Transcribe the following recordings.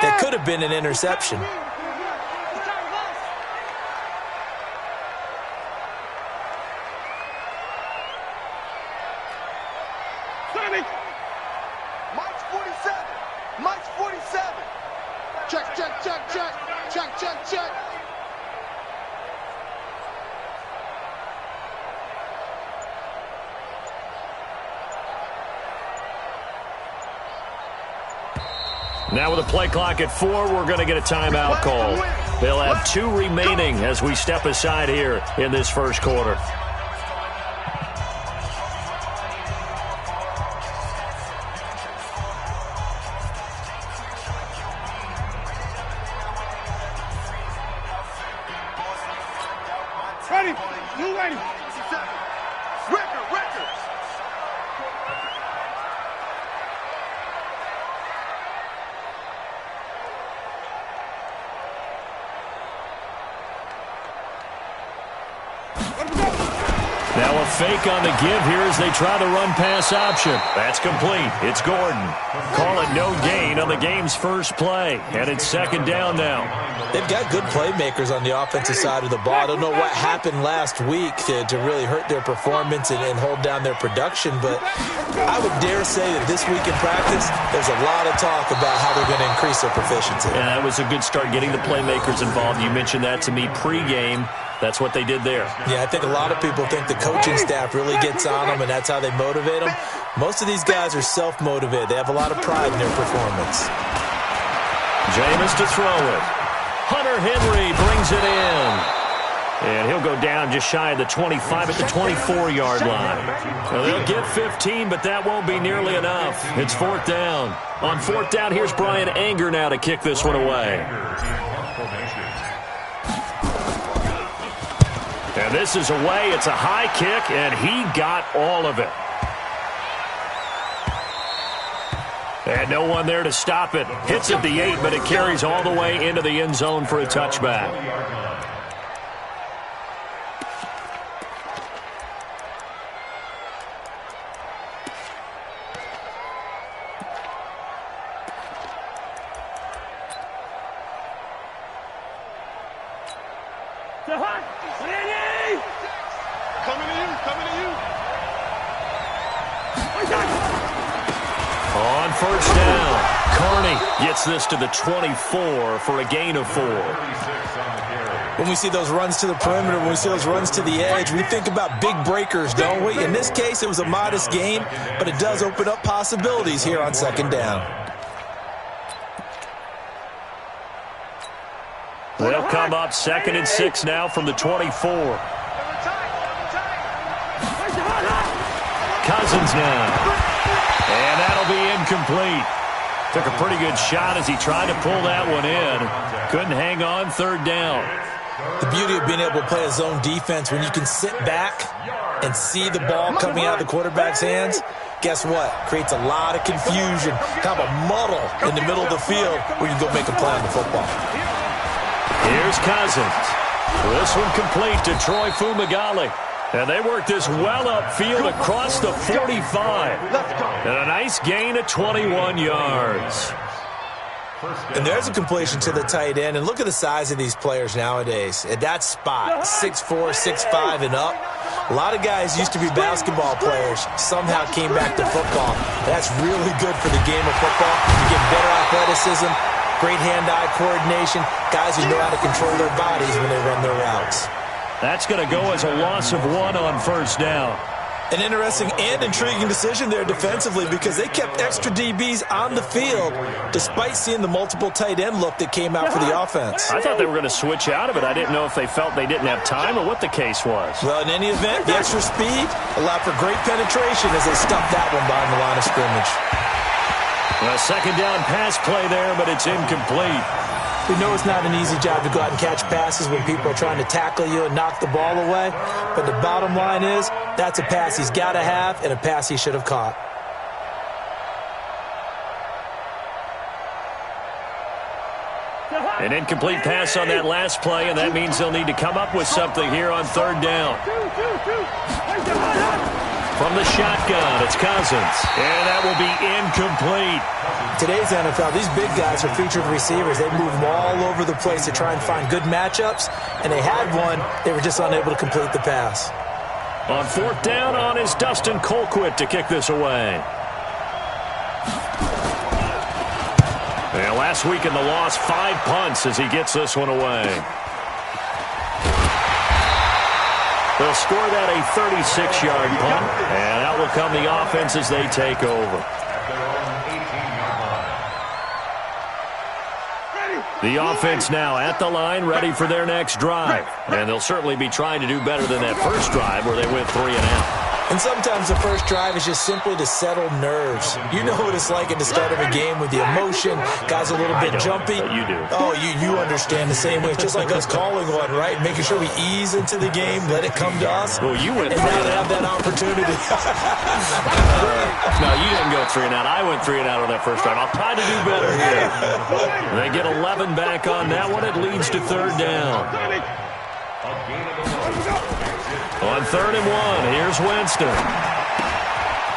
that could have been an interception. Mike's 47. Mike's 47. Check, check, check, check. Check, check, check. Now with a play clock at 4, we're going to get a timeout call. They'll have 2 remaining as we step aside here in this first quarter. Ready. You ready. Record. Now a fake on the give here as they try the run-pass option. That's complete. It's Gordon. Call it no gain on the game's first play. And it's second down now. They've got good playmakers on the offensive side of the ball. I don't know what happened last week to really hurt their performance and hold down their production, but I would dare say that this week in practice, there's a lot of talk about how they're going to increase their proficiency. Yeah, that was a good start getting the playmakers involved. You mentioned that to me pregame. That's what they did there. Yeah, I think a lot of people think the coaching staff really gets on them, and that's how they motivate them. Most of these guys are self-motivated. They have a lot of pride in their performance. Jameis to throw it. Hunter Henry brings it in. And he'll go down just shy of the 25 at the 24-yard line. Well, they'll get 15, but that won't be nearly enough. It's fourth down. On fourth down, here's Brian Anger now to kick this one away. And this is away. It's a high kick, and he got all of it. And no one there to stop it. Hits at the 8, but it carries all the way into the end zone for a touchback. On first down, Carney gets this to the 24 for a gain of 4. When we see those runs to the perimeter, when we see those runs to the edge, we think about big breakers, don't we? In this case, it was a modest gain, but it does open up possibilities here on second down. They'll come up 2nd and 6 now from the 24. Cousins now. And that'll be incomplete. Took a pretty good shot as he tried to pull that one in. Couldn't hang on, third down. The beauty of being able to play a zone defense, when you can sit back and see the ball coming out of the quarterback's hands, guess what? Creates a lot of confusion, kind of a muddle in the middle of the field where you can go make a play on the football. Here's Cousins. This one complete to Troy Fumagalli. And they work this well upfield across the 45. And a nice gain of 21 yards. And there's a completion to the tight end. And look at the size of these players nowadays. At that spot, 6'4", 6'5", and up. A lot of guys used to be basketball players, somehow came back to football. That's really good for the game of football. You get better athleticism, great hand-eye coordination, guys who know how to control their bodies when they run their routes. That's going to go as a loss of 1 on first down. An interesting and intriguing decision there defensively because they kept extra DBs on the field despite seeing the multiple tight end look that came out for the offense. I thought they were going to switch out of it. I didn't know if they felt they didn't have time or what the case was. Well, in any event, the extra speed allowed for great penetration as they stuffed that one behind the line of scrimmage. Well, second down pass play there, but it's incomplete. We know it's not an easy job to go out and catch passes when people are trying to tackle you and knock the ball away. But the bottom line is, that's a pass he's got to have and a pass he should have caught. An incomplete pass on that last play, and that means they'll need to come up with something here on third down. From the shotgun, it's Cousins. And that will be incomplete. Today's NFL, these big guys are featured receivers. They move them all over the place to try and find good matchups, and they had one. They were just unable to complete the pass. On fourth down on is Dustin Colquitt to kick this away. And last week in the loss, 5 punts as he gets this one away. They'll score that a 36-yard punt, and out will come the offense as they take over. The offense now at the line, ready for their next drive. And they'll certainly be trying to do better than that first drive where they went 3 and out. And sometimes the first drive is just simply to settle nerves. You know what it's like at the start of a game with the emotion. Guys a little bit jumpy. You do. Oh, you understand the same way. It's just like us calling one, right? Making sure we ease into the game, let it come to us. Well, you went and now to have that opportunity. No, you didn't go 3 and out. I went 3 and out on that first drive. I'll try to do better here. They get 11 back on that one. It leads to third down. On 3rd and 1, here's Winston.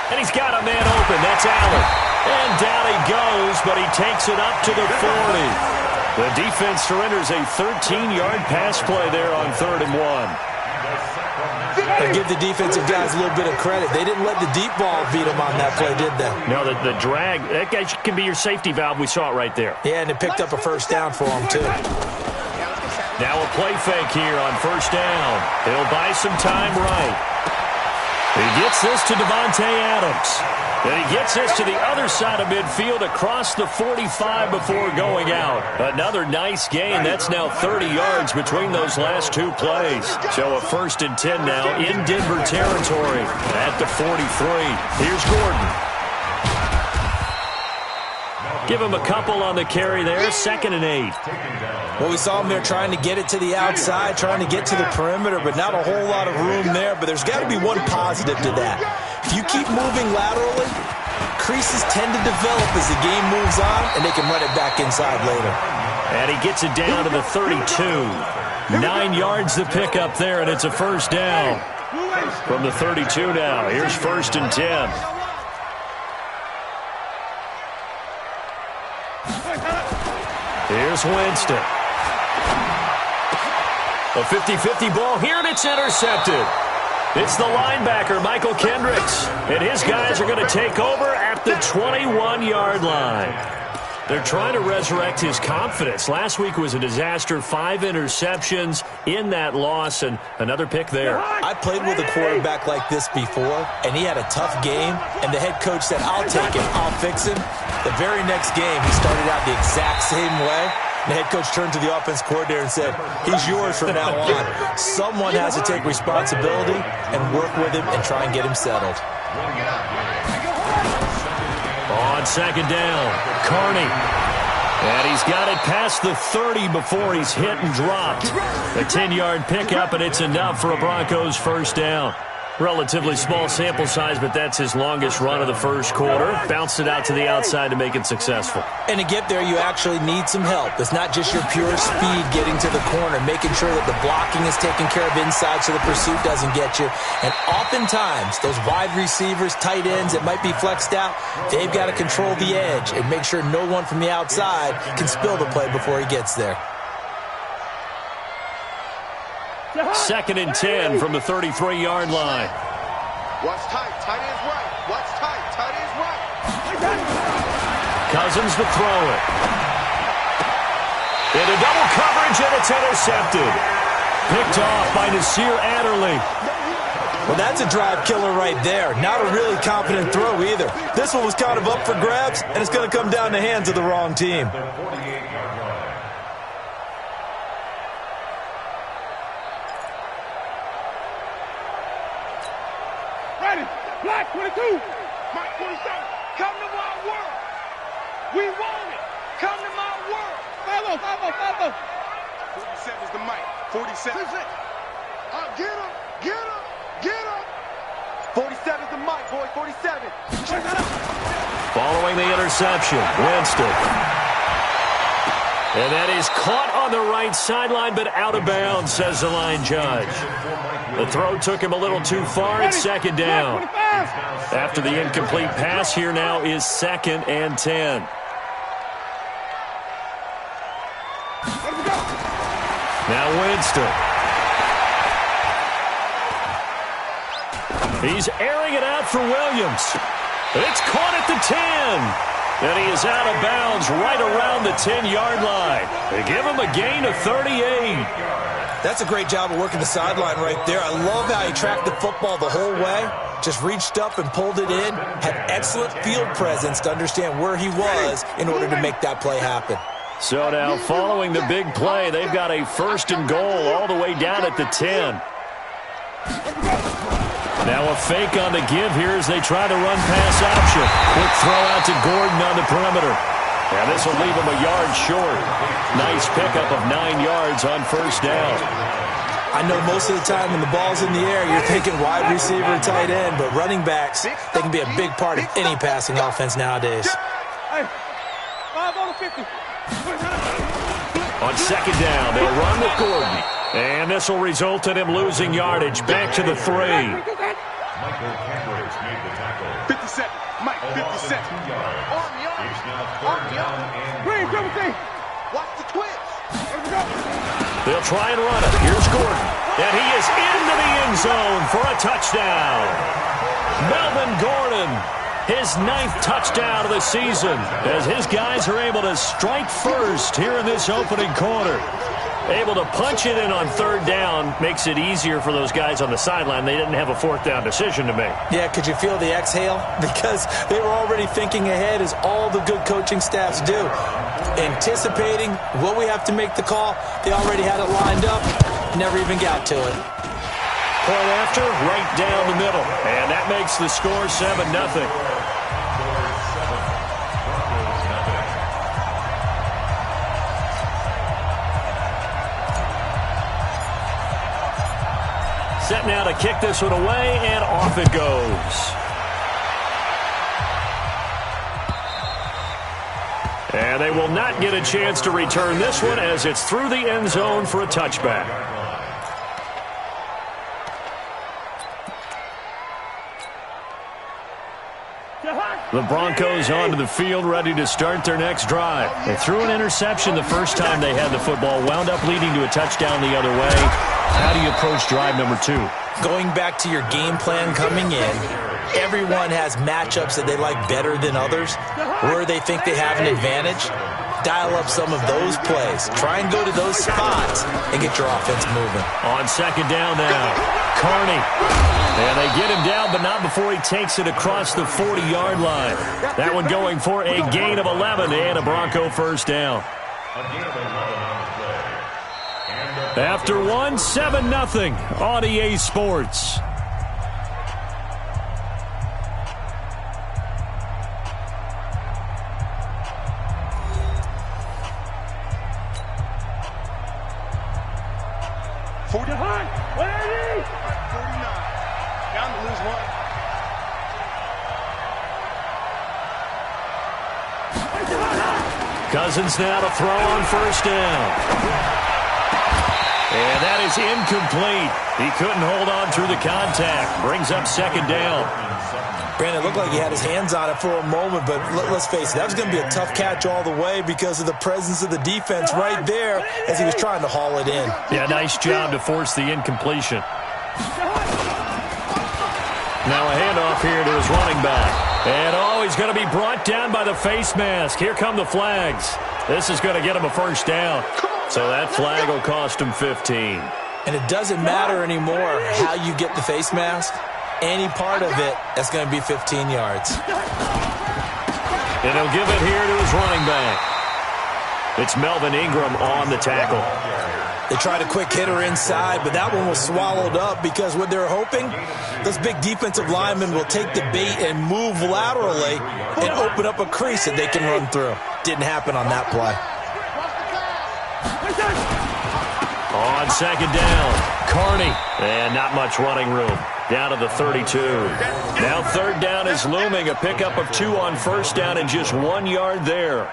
And he's got a man open. That's Allen. And down he goes, but he takes it up to the 40. The defense surrenders a 13-yard pass play there on 3rd and 1. I give the defensive guys a little bit of credit. They didn't let the deep ball beat them on that play, did they? No, the drag, that guy can be your safety valve. We saw it right there. Yeah, and it picked up a first down for them, too. Now a play fake here on first down. He'll buy some time right. He gets this to Devontae Adams. And he gets this to the other side of midfield across the 45 before going out. Another nice gain. That's now 30 yards between those last 2 plays. So a 1st and 10 now in Denver territory at the 43. Here's Gordon. Give him a couple on the carry there. 2nd and 8. Well, we saw him there trying to get it to the outside, trying to get to the perimeter, but not a whole lot of room there. But there's got to be one positive to that. If you keep moving laterally, creases tend to develop as the game moves on, and they can run it back inside later. And he gets it down to the 32. 9 yards to pick up there, and it's a first down. From the 32 now, here's 1st and 10. Here's Winston. A 50-50 ball here, and it's intercepted. It's the linebacker, Michael Kendricks. And his guys are going to take over at the 21-yard line. They're trying to resurrect his confidence. Last week was a disaster. 5 interceptions in that loss, and another pick there. I played with a quarterback like this before, and he had a tough game, and the head coach said, I'll take him, I'll fix him. The very next game, he started out the exact same way. The head coach turned to the offense coordinator and said, he's yours from now on. Someone has to take responsibility and work with him and try and get him settled. On 2nd down, Carney. And he's got it past the 30 before he's hit and dropped. A 10-yard pickup, and it's enough for a Broncos first down. Relatively small sample size, but that's his longest run of the first quarter. Bounced it out to the outside to make it successful. And to get there, you actually need some help. It's not just your pure speed getting to the corner, making sure that the blocking is taken care of inside so the pursuit doesn't get you. And oftentimes, those wide receivers, tight ends that might be flexed out, they've got to control the edge and make sure no one from the outside can spill the play before he gets there. 2nd and 10 from the 33-yard line. Watch tight, tight ends right. Watch tight, tight ends right. Cousins to throw it. Into double coverage, and it's intercepted. Picked off by Nasir Adderley. Well, that's a drive killer right there. Not a really confident throw either. This one was kind of up for grabs, and it's going to come down the hands of the wrong team. Black 22, Mike 27, come to my world. We want it. Come to my world. Follow. 47 is the mic. 47. Get him, get him, get him. 47 is the mic, boy. 47. Check that out. Following the interception, Winston. And that is caught on the right sideline, but out of bounds, says the line judge. The throw took him a little too far. It's second down. After the incomplete pass, here now is 2nd and 10. Now Winston. He's airing it out for Williams. It's caught at the 10. And he is out of bounds right around the 10-yard line. They give him a gain of 38. That's a great job of working the sideline right there. I love how he tracked the football the whole way. Just reached up and pulled it in. Had excellent field presence to understand where he was in order to make that play happen. So now following the big play, they've got a 1st and goal all the way down at the 10. Now a fake on the give here as they try to run pass option. Quick throw out to Gordon on the perimeter. And this will leave him a yard short. Nice pickup of 9 yards on 1st down. I know most of the time when the ball's in the air, you're thinking wide receiver, tight end, but running backs, they can be a big part of any passing offense nowadays. Hey, 5 on the 50. On 2nd down, they'll run with Gordon. And this will result in him losing yardage. Back to the 3. Michael Condors made the tackle. 57. Mike, 57. Arm young. Green, 17. Watch the twitch. They'll try and run it. Here's Gordon. And he is into the end zone for a touchdown. Melvin Gordon, his 9th touchdown of the season, as his guys are able to strike first here in this opening quarter. Able to punch it in on 3rd down makes it easier for those guys on the sideline. They didn't have a 4th down decision to make. Yeah, could you feel the exhale? Because they were already thinking ahead, as all the good coaching staffs do. Anticipating, will we have to make the call? They already had it lined up. Never even got to it. Point after, right down the middle. And that makes the score 7-0. Set now to kick this one away, and off it goes. And they will not get a chance to return this one as it's through the end zone for a touchback. The Broncos onto the field, ready to start their next drive. They threw an interception the first time they had the football, wound up leading to a touchdown the other way. How do you approach drive number 2? Going back to your game plan coming in, everyone has matchups that they like better than others, where they think they have an advantage. Dial up some of those plays. Try and go to those spots and get your offense moving. On 2nd down now, Carney. And they get him down, but not before he takes it across the 40-yard line. That one going for a gain of 11 and a Bronco 1st down. After 1, 7-0 on EA Sports. Cousins now to throw on 1st down. And that is incomplete. He couldn't hold on through the contact. Brings up 2nd down. Brandon, it looked like he had his hands on it for a moment, but let's face it, that was going to be a tough catch all the way because of the presence of the defense right there as he was trying to haul it in. Yeah, nice job to force the incompletion. Now a handoff here to his running back. And he's going to be brought down by the face mask. Here come the flags. This is going to get him a 1st down. So that flag will cost him 15. And it doesn't matter anymore how you get the face mask. Any part of it, that's going to be 15 yards. And he'll give it here to his running back. It's Melvin Ingram on the tackle. They tried a quick hitter inside, but that one was swallowed up because what they're hoping, those big defensive linemen will take the bait and move laterally and open up a crease that they can run through. Didn't happen on that play. On 2nd down, Carney, and not much running room. down to the 32. Now third down is looming. A pickup of 2 on first down and just 1 yard there.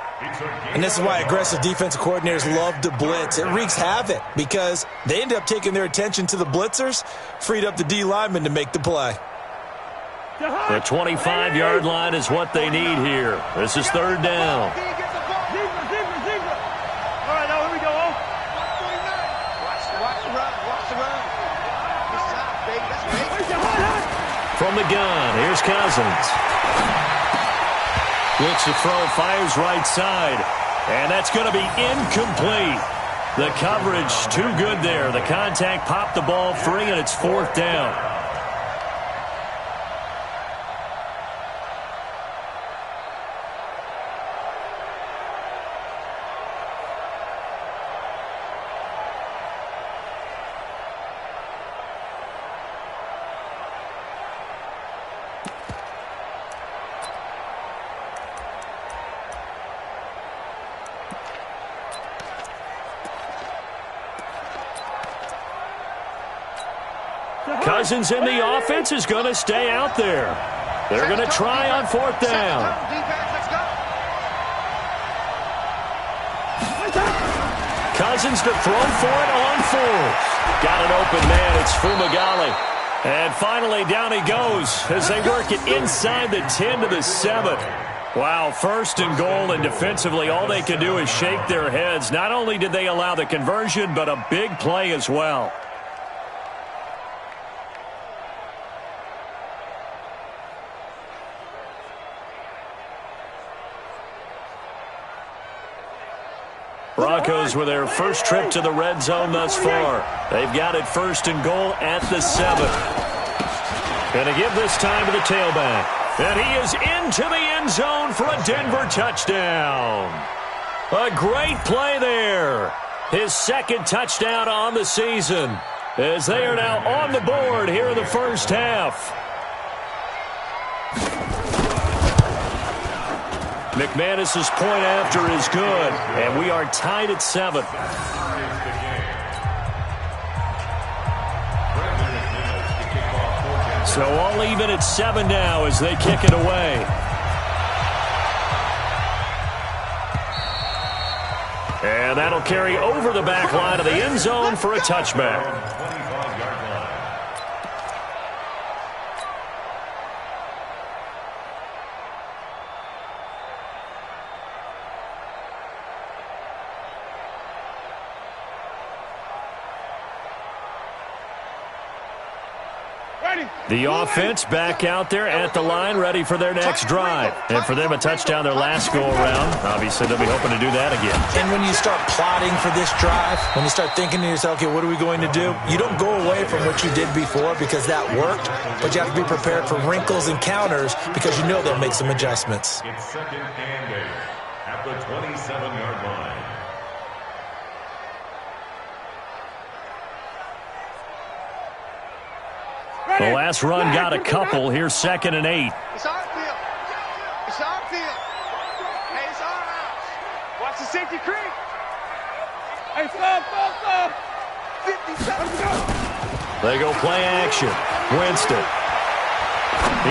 And this is why aggressive defensive coordinators love to blitz. It wreaks havoc because they end up taking their attention to the blitzers, freed up the D lineman to make the play. The 25-yard line is what they need here. This is third down. From the gun, here's Cousins. Looks to throw, fires right side. And that's going to be incomplete. The coverage too good there. The contact popped the ball free, and it's fourth down. Cousins in the offense is going to stay out there. They're going to try on fourth down. Cousins to throw for it on fourth. Got an open man. It's Fumagalli. And finally down he goes as they work it inside the 10 to the 7. Wow, first and goal, and defensively all they can do is shake their heads. Not only did they allow the conversion, but a big play as well. Broncos with their first trip to the red zone thus far. They've got it first and goal at the 7. Going to give this time to the tailback. And he is into the end zone for a Denver touchdown. A great play there. His second touchdown on the season as they are now on the board here in the first half. McManus's point after is good, and we are tied at 7. So all even at 7 now as they kick it away. And that'll carry over the back line of the end zone for a touchback. The offense back out there at the line, ready for their next drive. And for them, a touchdown their last go-around. Obviously, they'll be hoping to do that again. And when you start plotting for this drive, when you start thinking to yourself, okay, what are we going to do? You don't go away from what you did before because that worked, but you have to be prepared for wrinkles and counters because you know they'll make some adjustments. It's second and 8 at the 27-yard line. The last run got a couple. Here's second and 8. It's our field. It's our field. Hey, it's our house. Watch the safety creek. Hey, stop. 57. They go play action. Winston.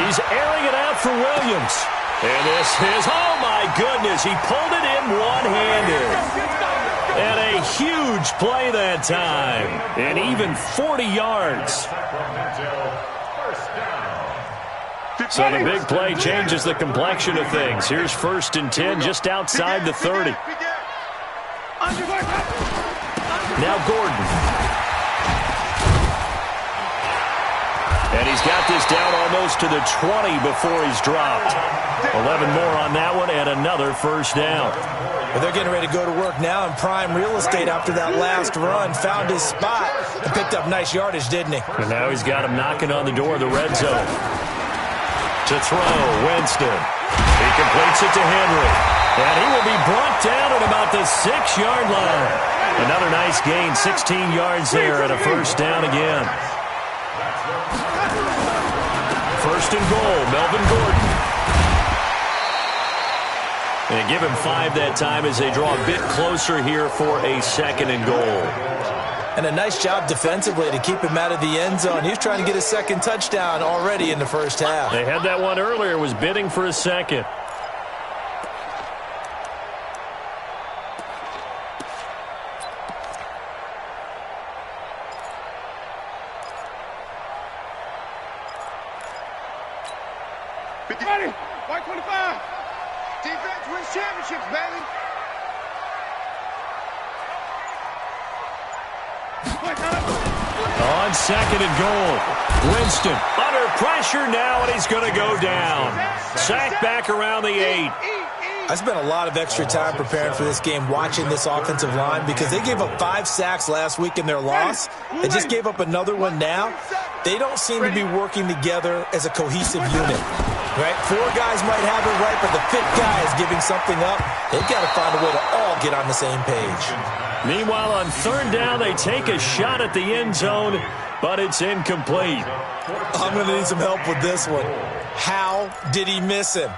He's airing it out for Williams. And this is, oh my goodness, he pulled it in one-handed. And a huge play that time. And even 40 yards. So the big play changes the complexion of things. Here's first and 10 just outside the 30. Now Gordon. And he's got this down almost to the 20 before he's dropped. 11 more on that one and another first down. Well, they're getting ready to go to work now in prime real estate after that last run. Found his spot and picked up nice yardage, didn't he? And now he's got him knocking on the door of the red zone. To throw, Winston. He completes it to Henry. And he will be brought down at about the 6-yard line. Another nice gain, 16 yards there and a first down again. First and goal, Melvin Gordon. And give him 5 that time as they draw a bit closer here for a second and goal. And a nice job defensively to keep him out of the end zone. He was trying to get his second touchdown already in the first half. They had that one earlier, was bidding for a second. Ready? White 25. Defense wins championships, baby. On second and goal, Winston under pressure now, and he's going to go down. Sacked back around the 8. I spent a lot of extra time preparing for this game watching this offensive line because they gave up 5 sacks last week in their loss. They just gave up another one now. They don't seem to be working together as a cohesive unit. Right? 4 guys might have it right, but the 5th guy is giving something up. They've got to find a way to all get on the same page. Meanwhile, on third down, they take a shot at the end zone, but it's incomplete. I'm going to need some help with this one. How did he miss him?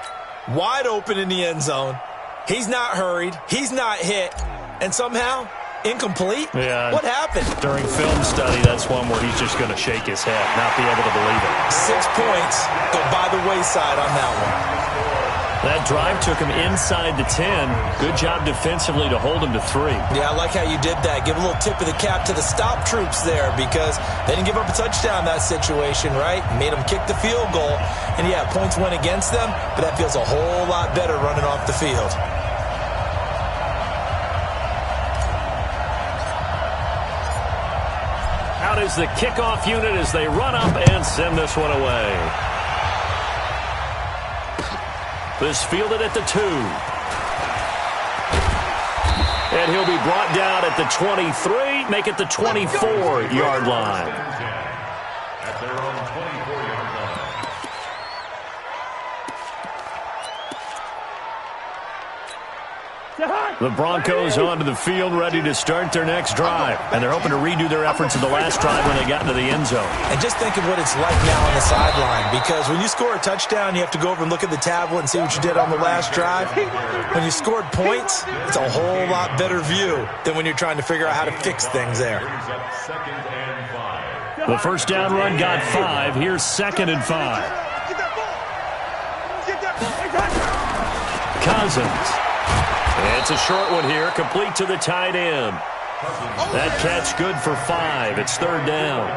Wide open in the end zone. He's not hurried. He's not hit. And somehow, incomplete? Yeah. What happened? During film study, that's one where he's just going to shake his head, not be able to believe it. 6 points go by the wayside on that one. That drive took him inside the 10. Good job defensively to hold him to 3. Yeah, I like how you did that. Give a little tip of the cap to the stop troops there because they didn't give up a touchdown in that situation, right? Made them kick the field goal. And, yeah, points went against them, but that feels a whole lot better running off the field. Out is the kickoff unit as they run up and send this one away. This fielded at the 2. And he'll be brought down at the 23, make it the 24-yard line. At their own 24-yard line. The Broncos onto the field ready to start their next drive. And they're hoping to redo their efforts in the last drive when they got into the end zone. And just think of what it's like now on the sideline because when you score a touchdown, you have to go over and look at the tablet and see what you did on the last drive. When you scored points, it's a whole lot better view than when you're trying to figure out how to fix things there. The first down run got 5. Here's 2nd and 5. Cousins. It's a short one here, complete to the tight end. That catch good for 5. It's 3rd down.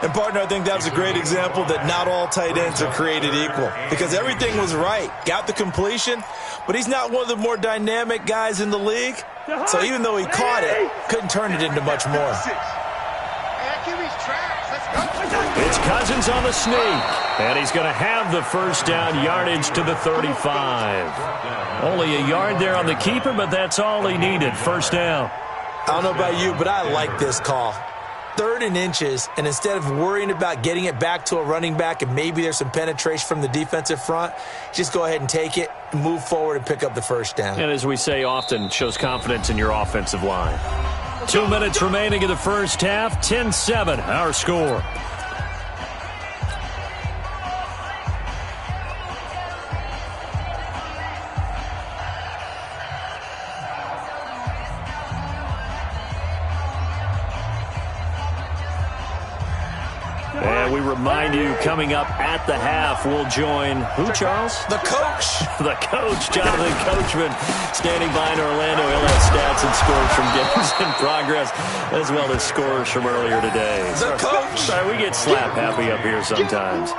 And, partner, I think that was a great example that not all tight ends are created equal because everything was right. Got the completion, but he's not one of the more dynamic guys in the league. So even though he caught it, couldn't turn it into much more. It's Cousins on the sneak, and he's going to have the first down, yardage to the 35. Only a yard there on the keeper, but that's all he needed. First down. I don't know about you, but I like this call. 3rd and inches, and instead of worrying about getting it back to a running back and maybe there's some penetration from the defensive front, just go ahead and take it, move forward, and pick up the first down. And as we say often, shows confidence in your offensive line. 2 minutes remaining in the first half, 10-7, our score. And we remind you, coming up at the half, we'll join who, Charles? The coach. The coach, Jonathan Coachman, standing by in Orlando. He'll have stats and scores from games in progress, as well as scores from earlier today. The coach. Sorry, we get slap happy up here sometimes.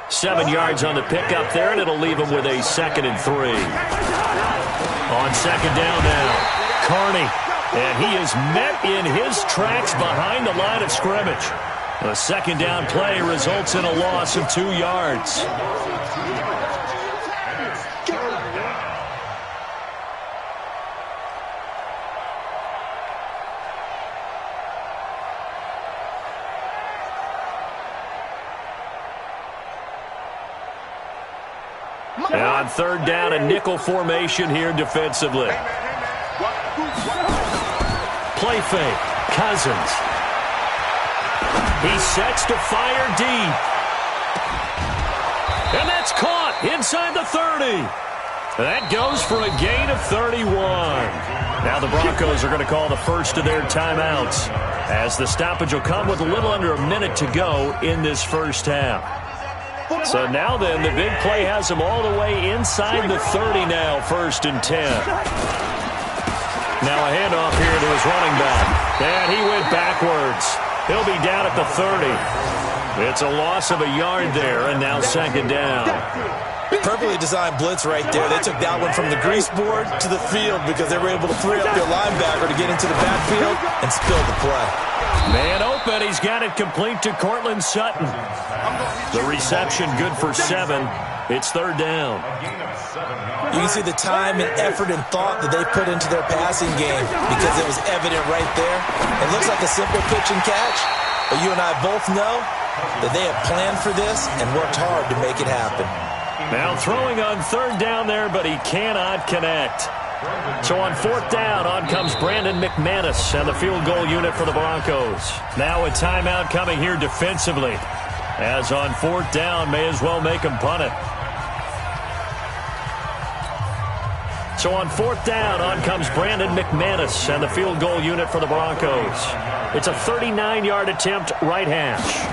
7 yards on the pickup there, and it'll leave him with a 2nd and 3. On 2nd down now, Carney. And he is met in his tracks behind the line of scrimmage. The 2nd down play results in a loss of 2 yards. And on 3rd down, a nickel formation here defensively. Play fake. Cousins. He sets to fire deep. And that's caught inside the 30. That goes for a gain of 31. Now the Broncos are going to call the first of their timeouts. as the stoppage will come with a little under a minute to go in this first half. So now then, the big play has him all the way inside the 30 now, 1st and 10. Now a handoff here to his running back. And he went backwards. He'll be down at the 30. It's a loss of a yard there, and now 2nd down. Perfectly designed blitz right there. They took that one from the grease board to the field because they were able to free up their linebacker to get into the backfield and spill the play. Man open. He's got it complete to Cortland Sutton. The reception good for 7. It's 3rd down. You can see the time and effort and thought that they put into their passing game because it was evident right there. It looks like a simple pitch and catch, but you and I both know that they have planned for this and worked hard to make it happen. Now throwing on 3rd down there, but he cannot connect. So on 4th down, on comes Brandon McManus and the field goal unit for the Broncos. Now a timeout coming here defensively, as on 4th down, may as well make him punt it. So on 4th down, on comes Brandon McManus and the field goal unit for the Broncos. It's a 39-yard attempt, right hash.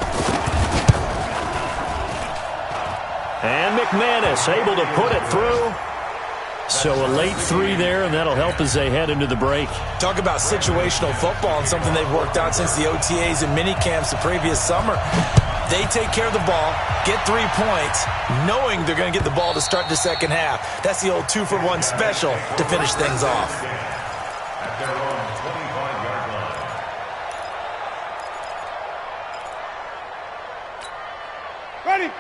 And McManus able to put it through. So a late 3 there, and that'll help as they head into the break. Talk about situational football and something they've worked on since the OTAs and mini camps the previous summer. They take care of the ball, get 3 points, knowing they're going to get the ball to start the second half. That's the old 2-for-1 special to finish things off.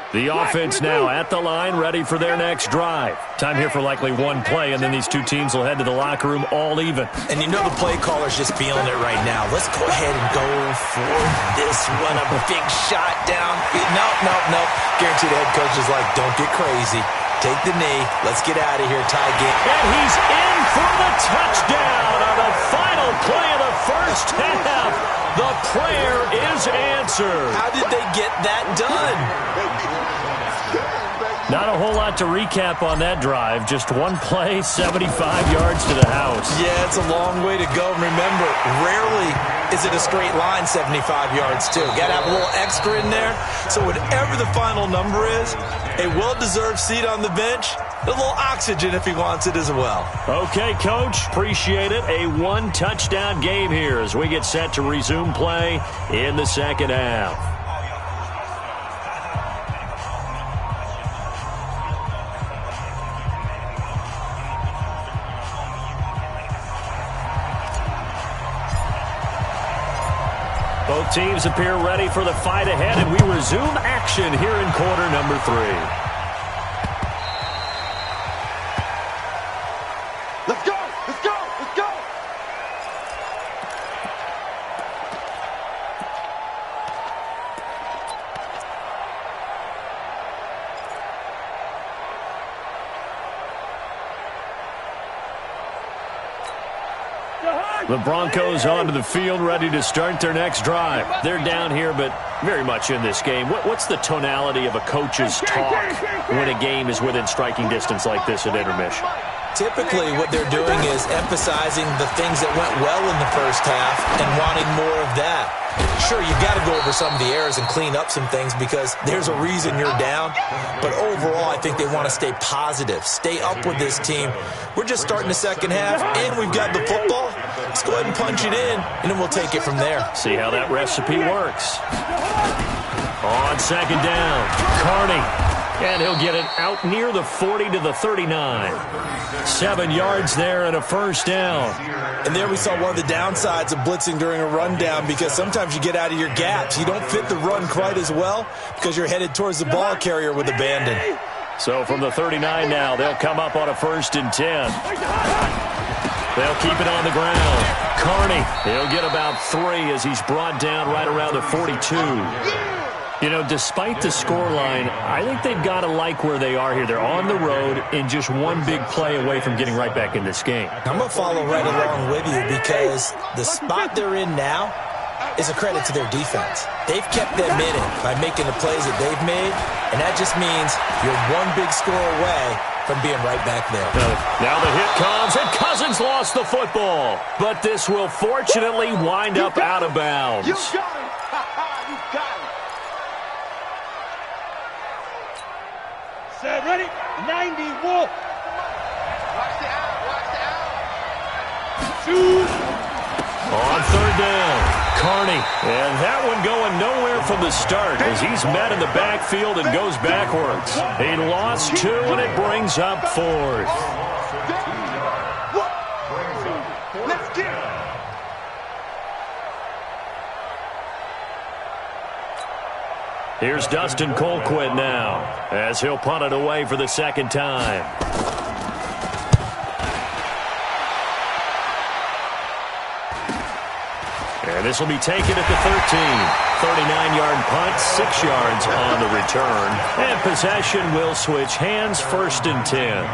The offense now at the line, ready for their next drive. Time here for likely one play, and then these two teams will head to the locker room all even. And you know the play caller's just feeling it right now. Let's go ahead and go for this one. A big shot down. No. Guaranteed the head coach is like, don't get crazy. Take the knee. Let's get out of here. Tie game. And he's in for the touchdown on the final play of the first half. The prayer is answered. How did they get that done? Not a whole lot to recap on that drive. Just one play, 75 yards to the house. Yeah, it's a long way to go. Remember, rarely is it a straight line 75 yards, too. Got to have a little extra in there. So whatever the final number is, a well-deserved seat on the bench, a little oxygen if he wants it as well. Okay, Coach, appreciate it. A one-touchdown game here as we get set to resume play in the second half. Both teams appear ready for the fight ahead, and we resume action here in quarter number 3. Let's go! Let's go! Let's go! The Broncos onto the field, ready to start their next drive. They're down here, but very much in this game. What's the tonality of a coach's talk when a game is within striking distance like this at intermission? Typically, what they're doing is emphasizing the things that went well in the first half and wanting more of that. Sure, you've got to go over some of the errors and clean up some things because there's a reason you're down. But overall, I think they want to stay positive, stay up with this team. We're just starting the second half, and we've got the football. Let's go ahead and punch it in, and then we'll take it from there. See how that recipe works. On second down, Carney. And he'll get it out near the 40 to the 39. 7 yards there and a first down. And there we saw one of the downsides of blitzing during a rundown because sometimes you get out of your gaps. You don't fit the run quite as well because you're headed towards the ball carrier with abandon. So from the 39 now, they'll come up on a 1st and 10. They'll keep it on the ground. Carney, he'll get about 3 as he's brought down right around the 42. You know, despite the scoreline, I think they've got to like where they are here. They're on the road and just one big play away from getting right back in this game. I'm going to follow right along with you because the spot they're in now is a credit to their defense. They've kept them in it by making the plays that they've made, and that just means you're one big score away from being right back there. Now the hit comes, and Cousins lost the football. But this will fortunately wind up out of bounds. You got him. You got him. Set, ready? 90, Wolf. Watch the out. Watch the out. Shoot. On third down, Carney. And that one going nowhere from the start as he's met in the backfield and goes backwards. He lost 2, and it brings up 4th. Let's get it. Here's Dustin Colquitt now as he'll punt it away for the second time. And this will be taken at the 13. 39-yard punt, 6 yards on the return. And possession will switch hands, 1st and 10.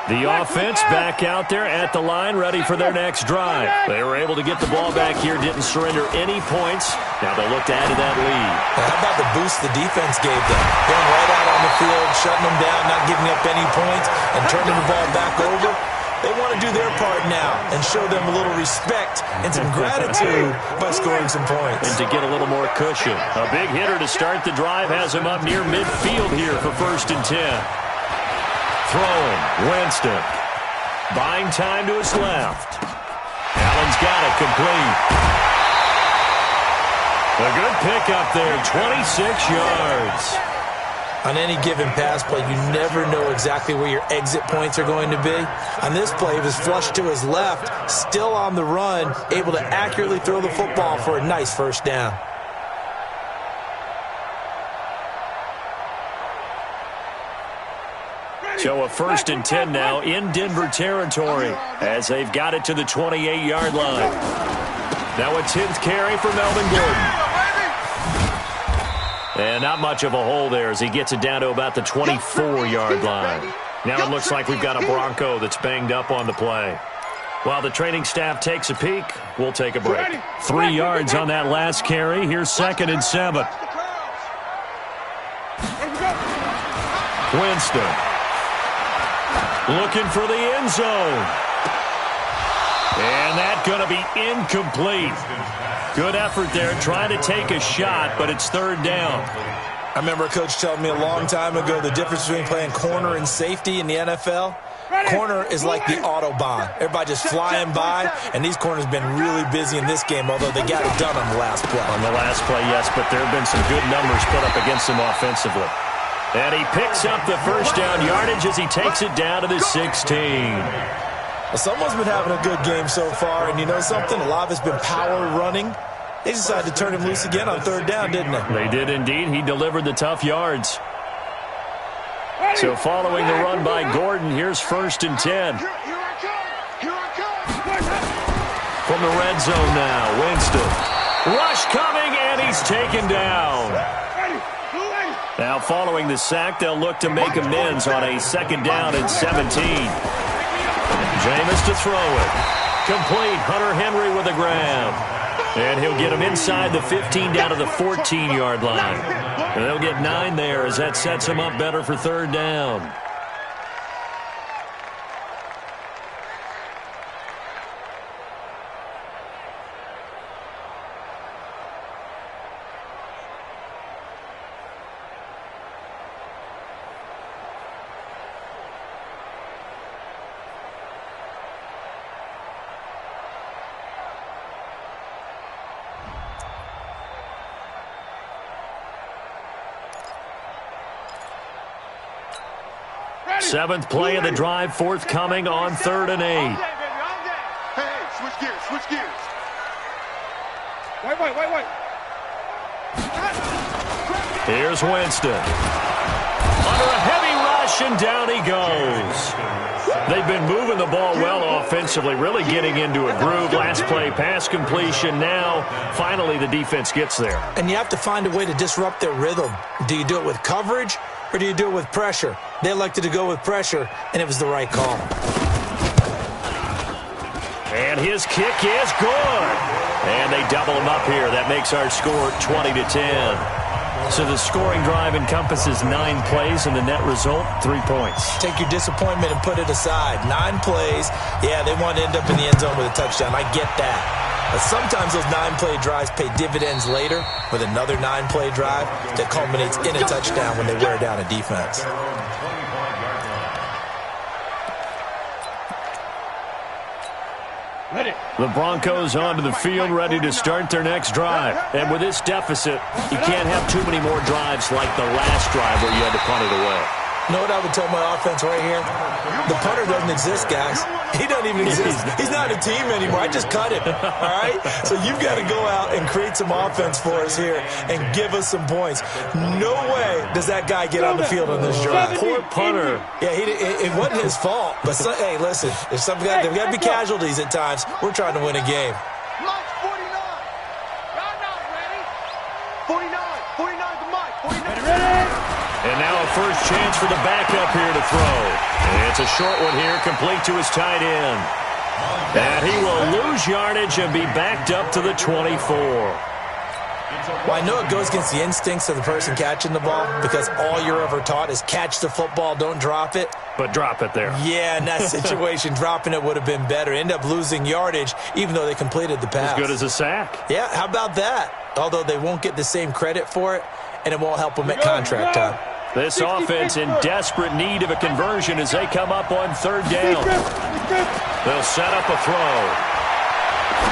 The offense back out there at the line, ready for their next drive. They were able to get the ball back here, didn't surrender any points. Now they'll look to add to that lead. Now, how about the boost the defense gave them? Going right out on the field, shutting them down, not giving up any points, and turning the ball back over. They want to do their part now and show them a little respect and some gratitude by scoring some points. And to get a little more cushion. A big hitter to start the drive has him up near midfield here for 1st and 10. Throwing, Winston. Buying time to his left. Allen's got it complete. A good pickup there, 26 yards. On any given pass play, you never know exactly where your exit points are going to be. On this play, it was flushed to his left, still on the run, able to accurately throw the football for a nice 1st down. So a 1st and 10 now in Denver territory as they've got it to the 28-yard line. Now a 10th carry for Melvin Gordon. And not much of a hole there as he gets it down to about the 24-yard line. Now it looks like we've got a Bronco that's banged up on the play. While the training staff takes a peek, we'll take a break. 3 yards on that last carry. Here's 2nd and 7. Winston. Looking for the end zone. And that's going to be incomplete. Good effort there, trying to take a shot, but it's 3rd down. I remember a coach telling me a long time ago the difference between playing corner and safety in the NFL. Corner is like the Autobahn. Everybody just flying by, and these corners have been really busy in this game, although they got it done on the last play. On the last play, yes, but there have been some good numbers put up against them offensively. And he picks up the 1st down yardage as he takes it down to the 16. Well, someone's been having a good game so far, and you know something? A lot of it's been power running. They decided to turn him loose again on 3rd down, didn't they? They did indeed. He delivered the tough yards. So following the run by Gordon, here's 1st and 10. Here I come. From the red zone now, Winston. Rush coming, and he's taken down. Now following the sack, they'll look to make amends on a 2nd down and 17. Jameis to throw it. Complete. Hunter Henry with a grab. And he'll get him inside the 15 down to the 14-yard line. And they'll get 9 there as that sets him up better for 3rd down. Seventh play of the drive, forthcoming on 3rd and 8. Hey, switch gears, switch gears. Wait. Here's Winston. Under a heavy rush, and down he goes. They've been moving the ball well offensively, really getting into a groove. Last play, pass completion. Now, finally, the defense gets there. And you have to find a way to disrupt their rhythm. Do you do it with coverage, or do you do it with pressure? They elected to go with pressure, and it was the right call. And his kick is good. And they double him up here. That makes our score 20-10. So the scoring drive encompasses 9 plays, and the net result, 3 points. Take your disappointment and put it aside. 9 plays. Yeah, they want to end up in the end zone with a touchdown. I get that. But sometimes those 9-play drives pay dividends later with another 9-play drive that culminates in a touchdown when they wear down a defense. The Broncos onto the field, ready to start their next drive. And with this deficit, you can't have too many more drives like the last drive where you had to punt it away. You know what I would tell my offense right here? The punter doesn't exist, guys. He doesn't even exist. He's not a team anymore. I just cut him, all right? So you've got to go out and create some offense for us here and give us some points. No way does that guy get on the field on this drive. Poor punter. Yeah, it wasn't his fault. But, hey, listen, there's got to be casualties at times. We're trying to win a game. Mike 49. Y'all not ready. 49 to Mike. 49. Ready? And now a first chance for the backup here to throw. And it's a short one here, complete to his tight end. And he will lose yardage and be backed up to the 24. Well, I know it goes against the instincts of the person catching the ball because all you're ever taught is catch the football, don't drop it. But drop it there. Yeah, in that situation, dropping it would have been better. End up losing yardage even though they completed the pass. As good as a sack. Yeah, how about that? Although they won't get the same credit for it, and it won't help them at contract time. This offense in desperate need of a conversion as they come up on third down. They'll set up a throw.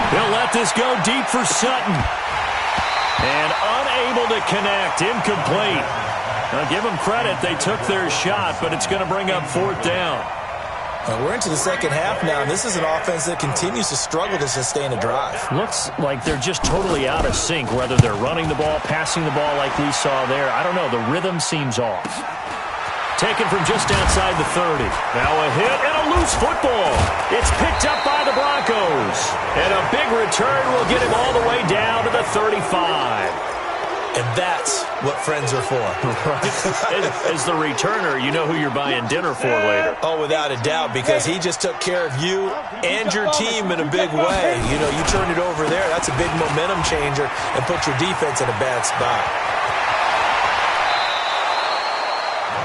They'll let this go deep for Sutton. And unable to connect, incomplete. Now give them credit, they took their shot, but it's going to bring up fourth down. We're into the second half now, and this is an offense that continues to struggle to sustain a drive. Looks like they're just totally out of sync, whether they're running the ball, passing the ball like we saw there. I don't know, the rhythm seems off. Taken from just outside the 30. Now a hit and a loose football. It's picked up by the Broncos. And a big return will get him all the way down to the 35. And that's what friends are for. As the returner, you know who you're buying dinner for later. Oh, without a doubt, because he just took care of you and your team in a big way. You know, you turn it over there, that's a big momentum changer and put your defense in a bad spot.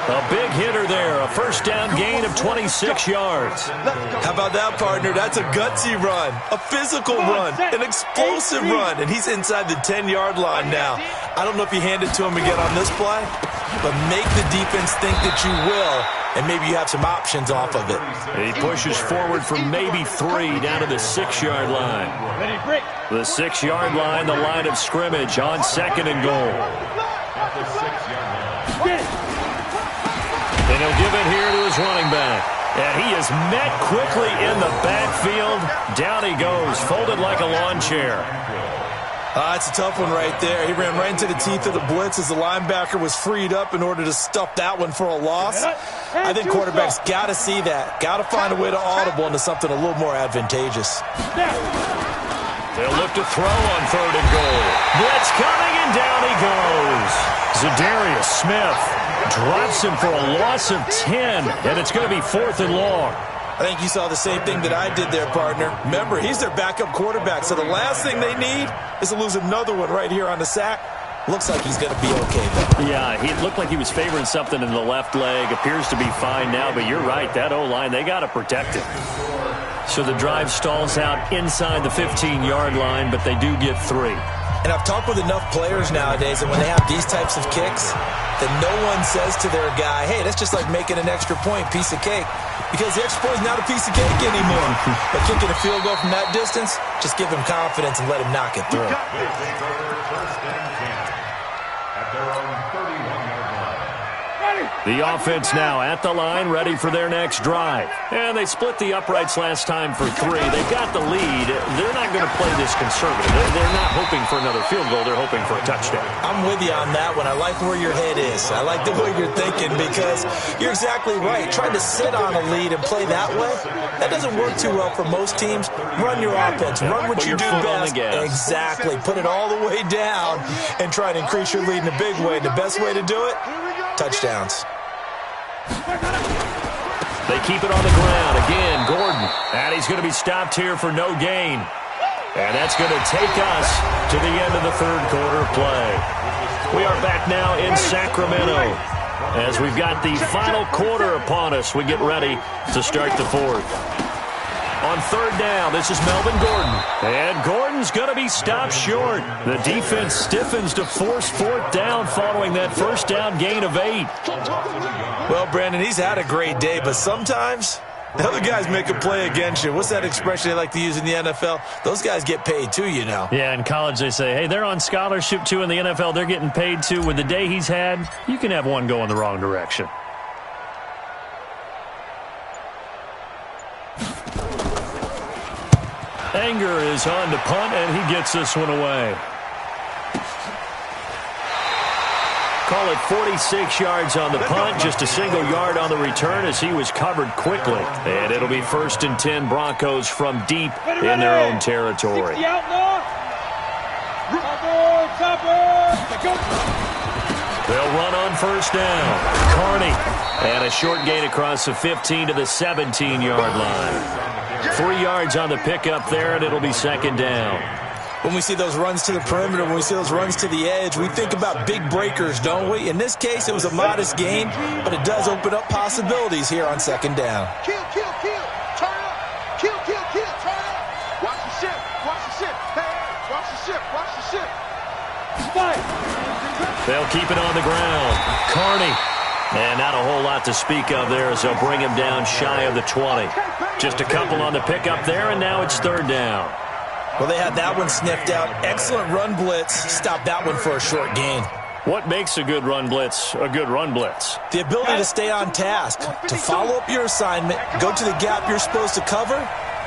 A big hitter there, a first down gain of 26 yards. How about that, partner? That's a gutsy run, a physical run, an explosive run, and he's inside the 10-yard line now. I don't know if you hand it to him again on this play, but make the defense think that you will, and maybe you have some options off of it. He pushes forward for maybe 3 down to the 6-yard line. The 6-yard line, the line of scrimmage on second and goal. And he'll give it here to his running back. And he is met quickly in the backfield. Down he goes, folded like a lawn chair. That's a tough one right there. He ran right into the teeth of the blitz as the linebacker was freed up in order to stuff that one for a loss. I think quarterbacks got to see that. Got to find a way to audible into something a little more advantageous. They'll look to throw on third and goal. Blitz coming, and down he goes. Zadarius Smith drops him for a loss of 10, and it's going to be fourth and long. I think you saw the same thing that I did there, partner. Remember, he's their backup quarterback, so the last thing they need is to lose another one right here on the sack. Looks like he's going to be okay, though. Yeah, he looked like he was favoring something in the left leg. Appears to be fine now, but you're right. That O-line, they got to protect it. So the drive stalls out inside the 15-yard line, but they do get 3. And I've talked with enough players nowadays, and when they have these types of kicks, that no one says to their guy, hey, that's just like making an extra point, piece of cake. Because the extra point is not a piece of cake anymore. But kicking a field goal from that distance, just give him confidence and let him knock it through. The offense now at the line, ready for their next drive. And they split the uprights last time for 3. They got the lead. They're not going to play this conservative. They're not hoping for another field goal. They're hoping for a touchdown. I'm with you on that one. I like where your head is. I like the way you're thinking because you're exactly right. Trying to sit on a lead and play that way, that doesn't work too well for most teams. Run your offense. Run what you do best. Exactly. Put it all the way down and try to increase your lead in a big way. The best way to do it, touchdowns. They keep it on the ground. Again, Gordon. And he's going to be stopped here for no gain. And that's going to take us to the end of the third quarter of play. We are back now in Sacramento as we've got the final quarter upon us. We get ready to start the fourth. On third down, this is Melvin Gordon. And Gordon's going to be stopped short. The defense stiffens to force fourth down following that first down gain of 8. Well, Brandon, he's had a great day, but sometimes the other guys make a play against you. What's that expression they like to use in the NFL? Those guys get paid too, you know. Yeah, in college they say, hey, they're on scholarship too. In the NFL, they're getting paid too. With the day he's had, you can have one go in the wrong direction. Anger is on to punt, and he gets this one away. Call it 46 yards on the punt, just a single yard on the return as he was covered quickly. And it'll be 1st and 10 Broncos from deep in their own territory. They'll run on first down. Carney, and a short gain across the 15 to the 17-yard line. 3 yards on the pickup there, and it'll be 2nd down. When we see those runs to the perimeter, when we see those runs to the edge, we think about big breakers, don't we? In this case, it was a modest gain, but it does open up possibilities here on 2nd down. Kill, kill, kill. Turn up. Kill, kill, kill. Turn up. Watch the ship. Watch the ship. Hey, watch the ship. Watch the ship. Fight. They'll keep it on the ground. Carney. And not a whole lot to speak of there as they'll bring him down shy of the 20. Just a couple on the pickup there, and now it's 3rd down. Well, they had that one sniffed out. Excellent run blitz. Stop that one for a short gain. What makes a good run blitz a good run blitz? The ability to stay on task, to follow up your assignment, go to the gap you're supposed to cover,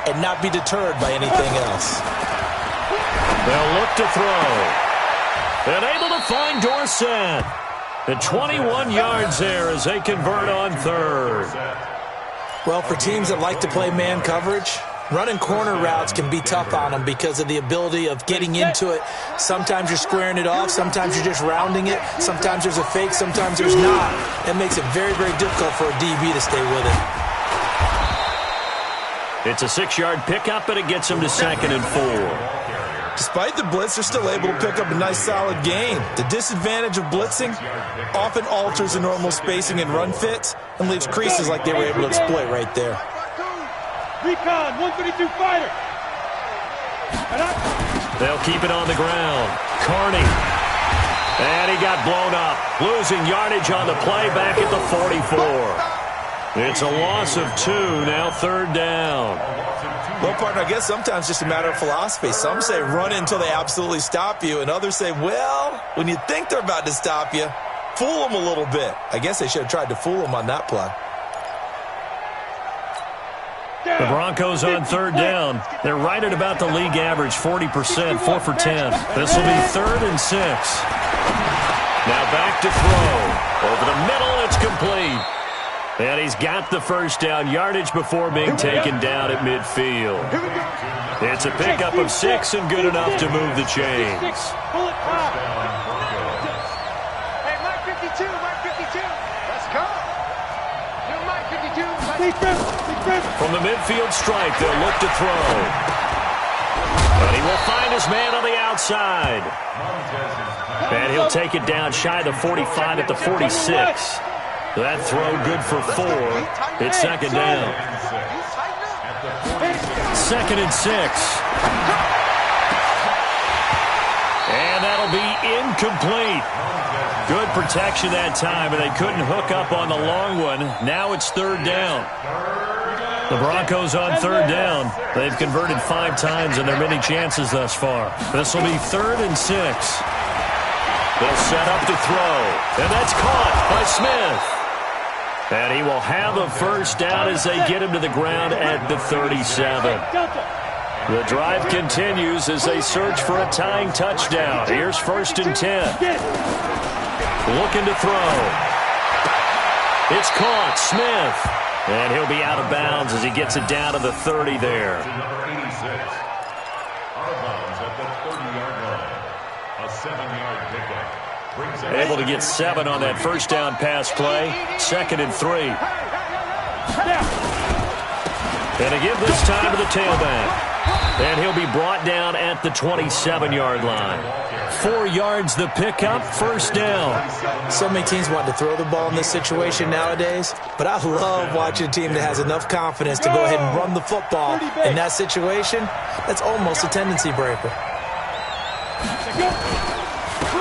and not be deterred by anything else. They'll look to throw. And able to find Dorsett. The 21 yards there as they convert on 3rd. Well, for teams that like to play man coverage, running corner routes can be tough on them because of the ability of getting into it. Sometimes you're squaring it off. Sometimes you're just rounding it. Sometimes there's a fake. Sometimes there's not. That makes it very, very difficult for a DB to stay with it. It's a 6-yard pickup, but it gets them to 2nd and 4. Despite the blitz, they're still able to pick up a nice, solid gain. The disadvantage of blitzing often alters the normal spacing and run fits and leaves creases like they were able to exploit right there. Recon, 132 fighter. They'll keep it on the ground. Carney. And he got blown up. Losing yardage on the play back at the 44. It's a loss of 2, now 3rd down. Well, partner, I guess sometimes just a matter of philosophy. Some say run until they absolutely stop you, and others say, well, when you think they're about to stop you, fool them a little bit. I guess they should have tried to fool them on that play. The Broncos on 3rd down. They're right at about the league average, 40%, 4 for 10. This will be 3rd and 6. Now back to throw. Over the middle, it's complete. And he's got the first down yardage before being taken down at midfield. It's a pickup of 6 and good enough to move the chains. Hey, Mike 52, Mike 52. Let's go. You're Mike 52. From the midfield stripe, they'll look to throw. And he will find his man on the outside. And he'll take it down shy of the 45 at the 46. That throw good for 4. It's 2nd down. 2nd and 6. And that'll be incomplete. Good protection that time, and they couldn't hook up on the long one. Now it's 3rd down. The Broncos on 3rd down. They've converted 5 times in their many chances thus far. This will be 3rd and 6. They'll set up to throw. And that's caught by Smith. And he will have a first down as they get him to the ground at the 37. The drive continues as they search for a tying touchdown. Here's 1st and 10. Looking to throw. It's caught. Smith. And he'll be out of bounds as he gets it down to the 30 there. Number 86. Out of bounds at the 30-yard line. A 7-yard pickup. Able to get 7 on that first down pass play. 2nd and 3. And a give this time to the tailback. And he'll be brought down at the 27-yard line. 4 yards the pickup, first down. So many teams want to throw the ball in this situation nowadays, but I love watching a team that has enough confidence to go ahead and run the football. In that situation, that's almost a tendency breaker.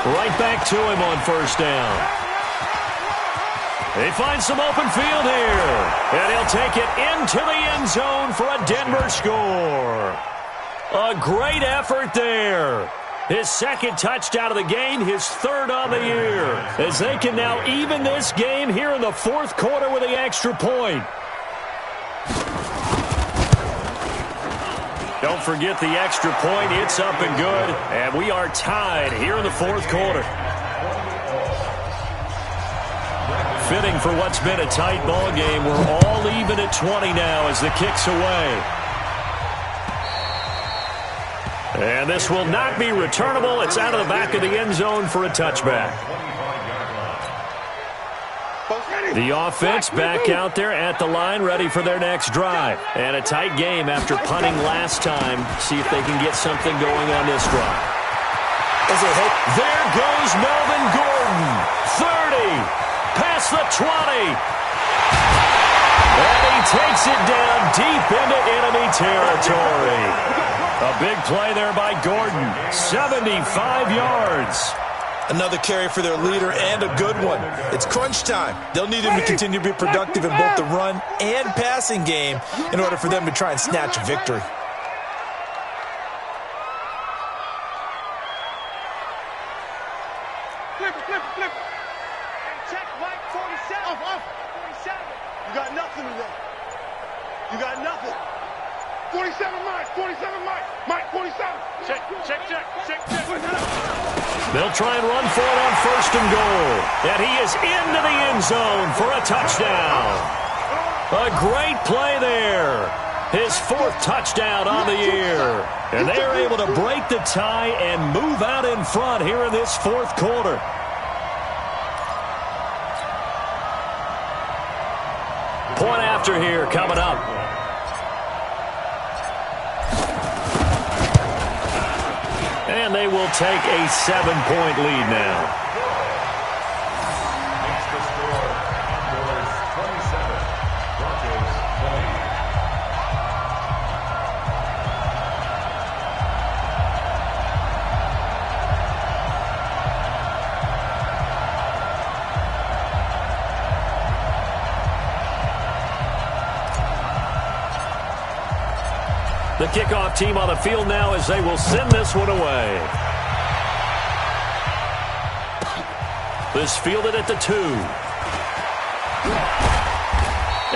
Right back to him on first down. He finds some open field here, and he'll take it into the end zone for a Denver score. A great effort there. His second touchdown of the game, his third on the year, as they can now even this game here in the fourth quarter with the extra point. Don't forget the extra point. It's up and good, and we are tied here in the fourth quarter. Fitting for what's been a tight ball game. We're all even at 20 now as the kick's away. And this will not be returnable. It's out of the back of the end zone for a touchback. The offense back out there at the line, ready for their next drive. And a tight game after punting last time. See if they can get something going on this drive. There goes Melvin Gordon. 30. Past the 20. And he takes it down deep into enemy territory. A big play there by Gordon. 75 yards. Another carry for their leader and a good one. It's crunch time. They'll need him to continue to be productive in both the run and passing game in order for them to try and snatch a victory. Flip. Hey, check Mike 47. 47. You got nothing today. You got nothing. 47 Mike. Mike 47. Check. They'll try and run for it on first and goal. And he is into the end zone for a touchdown. A great play there. His fourth touchdown on the year. And they are able to break the tie and move out in front here in this fourth quarter. Point after here coming up. And they will take a 7-point lead now. Makes the score, Condors 27, Broncos 20. The kickoff team on the field now as they will send this one away. This fielded at the 2.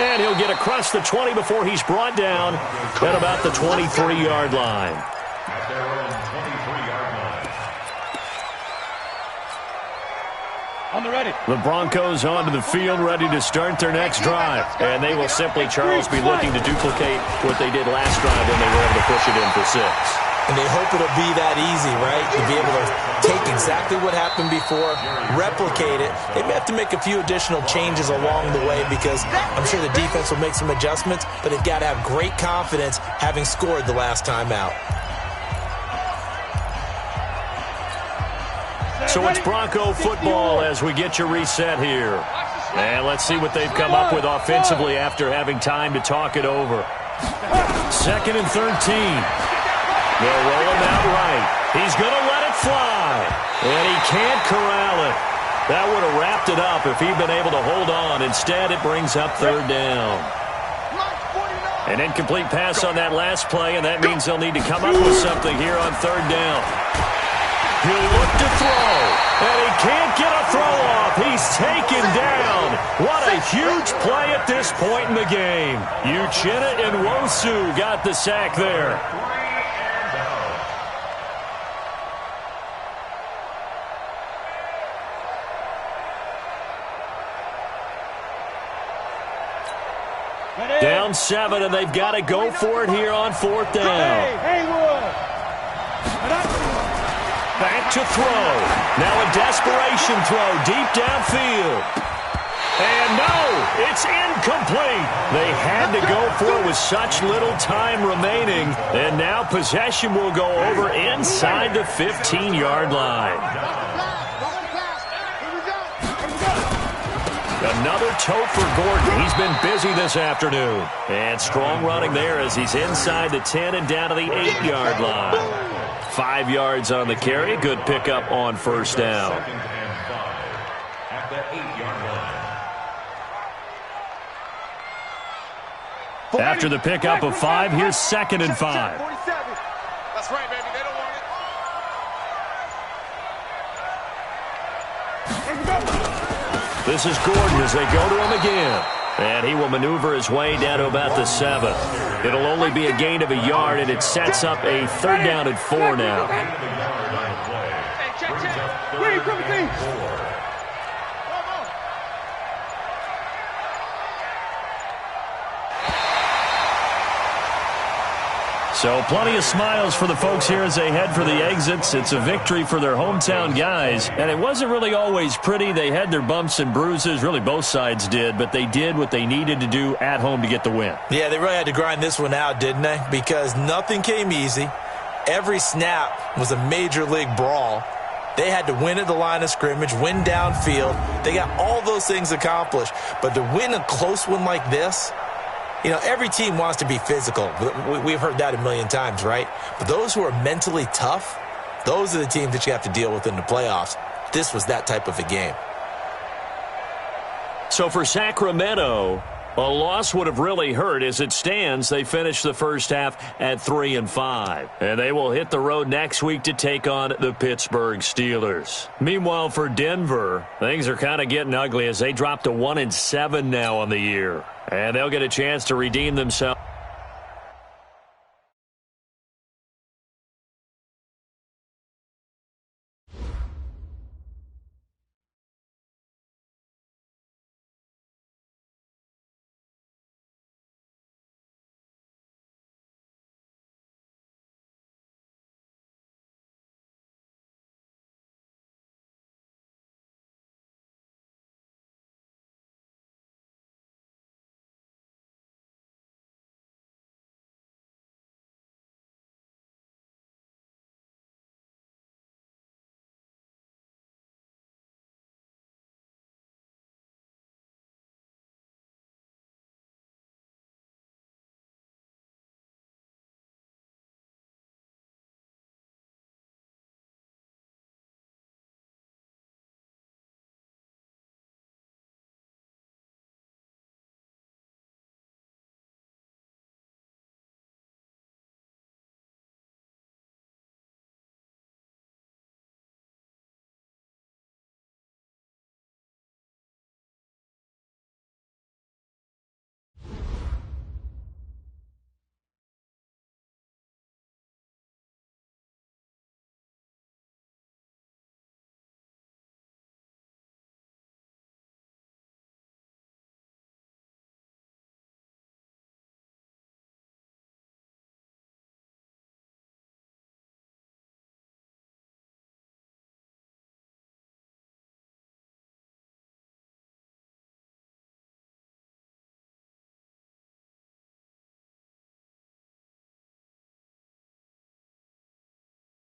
And he'll get across the 20 before he's brought down at about the 23-yard line. At their own 23-yard line. On the ready. The Broncos onto the field, ready to start their next drive. And they will simply, Charles, be looking to duplicate what they did last drive when they were able to push it in for 6. And they hope it'll be that easy, right? To be able to take exactly what happened before, replicate it. They may have to make a few additional changes along the way because I'm sure the defense will make some adjustments, but they've got to have great confidence having scored the last time out. So it's Bronco football as we get you reset here. And let's see what they've come up with offensively after having time to talk it over. 2nd and 13. They'll roll him out right. He's going to let it fly. And he can't corral it. That would have wrapped it up if he'd been able to hold on. Instead, it brings up 3rd down. An incomplete pass on that last play, and that means they'll need to come up with something here on 3rd down. He'll look to throw, and he can't get a throw off. He's taken down. What a huge play at this point in the game. Uchenna and Wosu got the sack there. Down 7, and they've got to go for it here on 4th down. Back to throw. Now a desperation throw deep downfield. And no, it's incomplete. They had to go for it with such little time remaining. And now possession will go over inside the 15-yard line. Another tote for Gordon. He's been busy this afternoon. And strong running there as he's inside the 10 and down to the 8-yard line. 5 yards on the carry. Good pickup on first down. Second and 5 at the 8-yard line. After the pickup of 5, here's 2nd and 5. 47. That's right, baby. They don't want it. This is Gordon as they go to him again. And he will maneuver his way down to about the 7. It'll only be a gain of a yard, and it sets up a 3rd down and 4 now. Hey, check. Where you coming, team? So plenty of smiles for the folks here as they head for the exits. It's a victory for their hometown guys. And it wasn't really always pretty. They had their bumps and bruises. Really, both sides did. But they did what they needed to do at home to get the win. Yeah, they really had to grind this one out, didn't they? Because nothing came easy. Every snap was a major league brawl. They had to win at the line of scrimmage, win downfield. They got all those things accomplished. But to win a close one like this, you know, every team wants to be physical. We've heard that a million times, right? But those who are mentally tough, those are the teams that you have to deal with in the playoffs. This was that type of a game. So for Sacramento, a loss would have really hurt. As it stands, they finished the first half at 3-5. And they will hit the road next week to take on the Pittsburgh Steelers. Meanwhile, for Denver, things are kind of getting ugly as they drop to 1-7 now on the year. And they'll get a chance to redeem themselves.